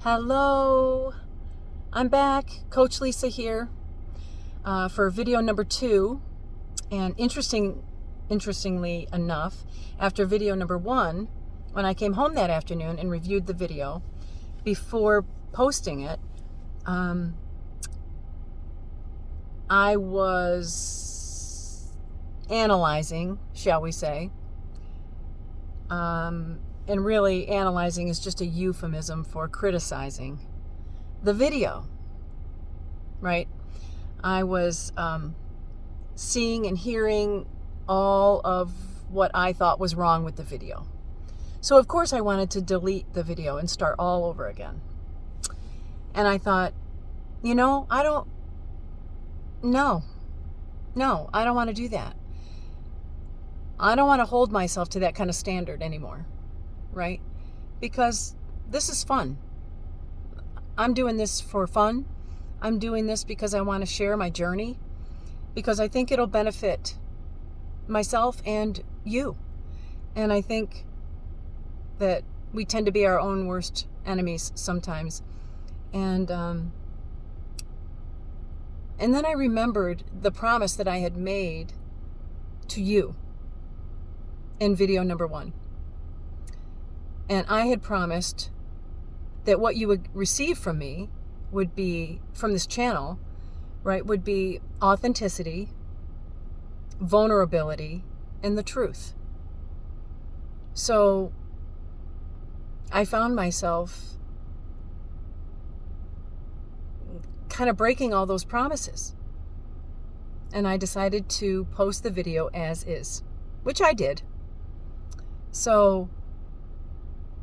Hello, I'm back. Coach Lisa here for video number 2. And interestingly enough, after video number 1, when I came home that afternoon and reviewed the video before posting it, I was analyzing, shall we say. And really, analyzing is just a euphemism for criticizing the video, right? I was seeing and hearing all of what I thought was wrong with the video. So, of course, I wanted to delete the video and start all over again. And I thought, I don't want to do that. I don't want to hold myself to that kind of standard anymore, right? Because this is fun. I'm doing this for fun. I'm doing this because I want to share my journey, because I think it'll benefit myself and you. And I think that we tend to be our own worst enemies sometimes. And then I remembered the promise that I had made to you in video number 1. And I had promised that what you would receive from me would be, from this channel, right, would be authenticity, vulnerability, and the truth. So I found myself kind of breaking all those promises. And I decided to post the video as is, which I did. So,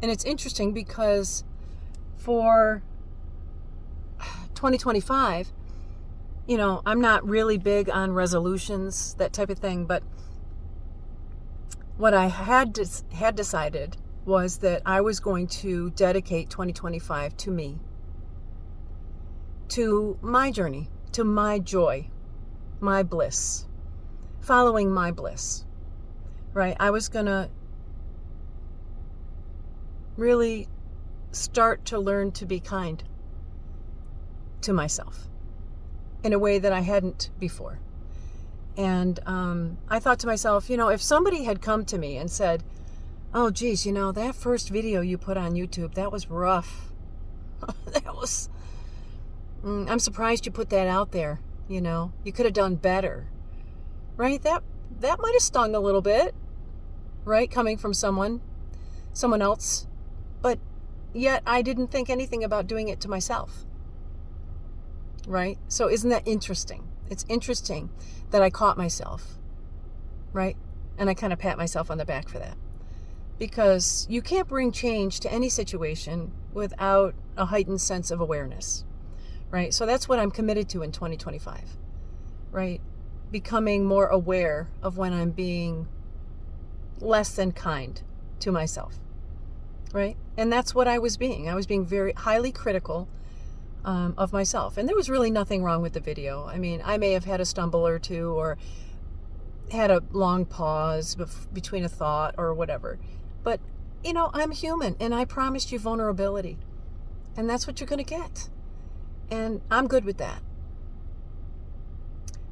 and it's interesting because for 2025, I'm not really big on resolutions, that type of thing, but what I had decided was that I was going to dedicate 2025 to me, to my journey, to my joy, my bliss, following my bliss, right? I was going to really start to learn to be kind to myself in a way that I hadn't before. And I thought to myself, if somebody had come to me and said, oh, geez, that first video you put on YouTube, that was rough. I'm surprised you put that out there. You could have done better, right? That might have stung a little bit, right? Coming from someone else. But yet I didn't think anything about doing it to myself, right? So isn't that interesting? It's interesting that I caught myself, right? And I kind of pat myself on the back for that. Because you can't bring change to any situation without a heightened sense of awareness, right? So that's what I'm committed to in 2025, right? Becoming more aware of when I'm being less than kind to myself, right? And that's what I was being. I was being very highly critical of myself. And there was really nothing wrong with the video. I mean, I may have had a stumble or two, or had a long pause between a thought or whatever. But, I'm human, and I promised you vulnerability. And that's what you're going to get. And I'm good with that.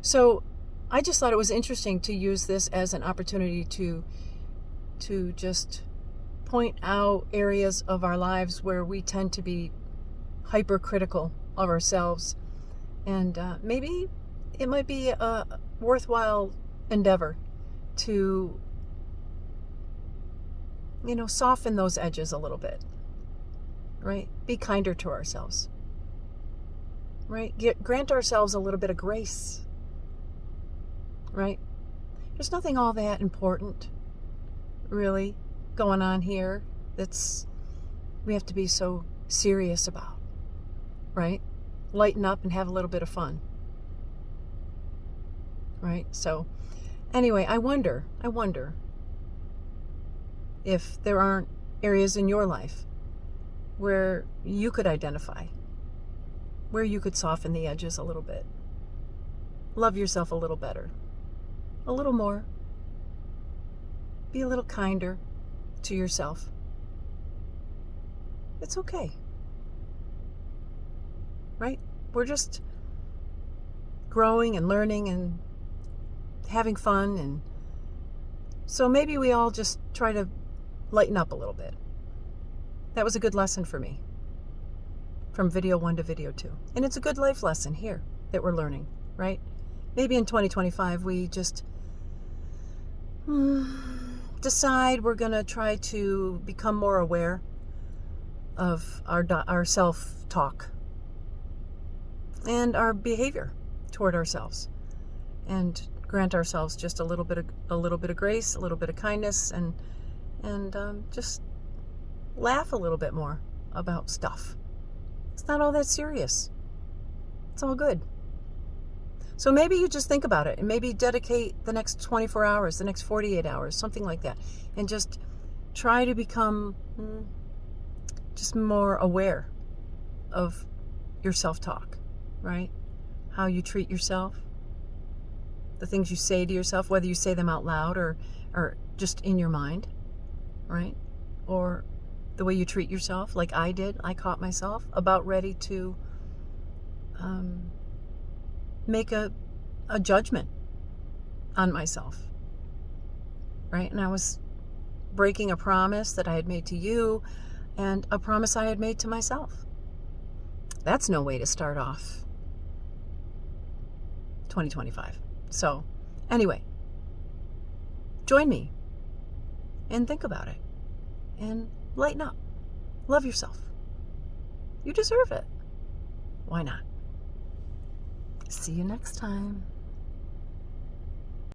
So I just thought it was interesting to use this as an opportunity to just point out areas of our lives where we tend to be hypercritical of ourselves. And maybe it might be a worthwhile endeavor to, soften those edges a little bit, right? Be kinder to ourselves, right? Grant ourselves a little bit of grace, right? There's nothing all that important, really, going on here we have to be so serious about, right? Lighten up and have a little bit of fun, right? So anyway, I wonder if there aren't areas in your life where you could identify, where you could soften the edges a little bit, love yourself a little better, a little more, be a little kinder to yourself. It's okay. right? We're just growing and learning and having fun. And so maybe we all just try to lighten up a little bit. That was a good lesson for me, from video 1 to video 2. And it's a good life lesson here that we're learning, right? Maybe in 2025 we just decide we're going to try to become more aware of our self-talk and our behavior toward ourselves, and grant ourselves just a little bit of grace, a little bit of kindness, and just laugh a little bit more about stuff. It's not all that serious. It's all good. So maybe you just think about it, and maybe dedicate the next 24 hours, the next 48 hours, something like that, and just try to become just more aware of your self-talk, right? How you treat yourself, the things you say to yourself, whether you say them out loud or just in your mind, right? Or the way you treat yourself, like I did. I caught myself about ready to make a judgment on myself, right? And I was breaking a promise that I had made to you and a promise I had made to myself. That's no way to start off 2025. So anyway, join me and think about it and lighten up. Love yourself. You deserve it. Why not? See you next time.